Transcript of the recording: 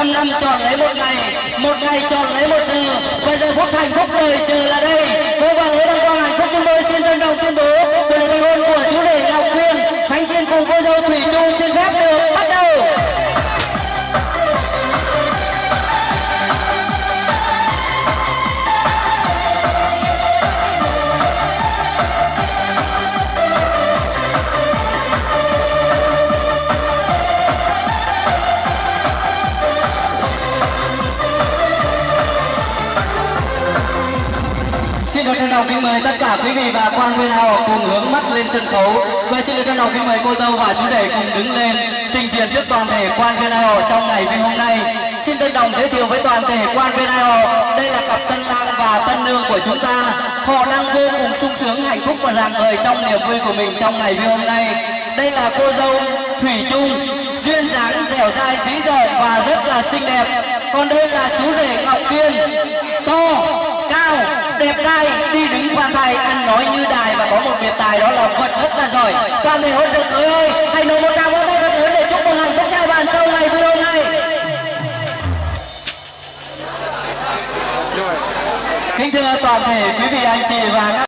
15 năm chọn lấy một ngày chọn lấy một giờ. Bây giờ phút hạnh phúc đời chờ là đây. Cô và lễ đăng quang hạnh phúc chúng tôi xin trân trọng tuyên bố buổi lễ thành hôn của chú rể Ngọc Quyên Khánh Diên cùng cô dâu Thủy Trung xin phép được bắt đầu. Xin được trân trọng kính mời tất cả quý vị và quan viên hào cùng hướng mắt lên sân khấu. Và xin được trân trọng kính mời cô dâu và chú rể cùng đứng lên trình diện trước toàn thể quan viên hào trong ngày vui hôm nay. Xin trân trọng giới thiệu với toàn thể quan viên hào, đây là cặp tân lang và tân nương của chúng ta. Họ đang vô cùng sung sướng, hạnh phúc và rạng ngời trong niềm vui của mình trong ngày vui hôm nay. Đây là cô dâu Thủy Trung, duyên dáng dẻo dai dí dỏm và rất là xinh đẹp. Còn đây là chú rể Ngọc Quyên, to, cao, đẹp trai, đi đứng khoan thai, ăn nói như đài và có một biệt tài đó là vật rất là giỏi. Toàn thể hôn rực ơi, hãy nổ một tràng vỗ tay thật lớn để chúc mừng hạnh phúc trai bạn trong ngày vui hôm nay. Kính thưa toàn thể quý vị anh chị và các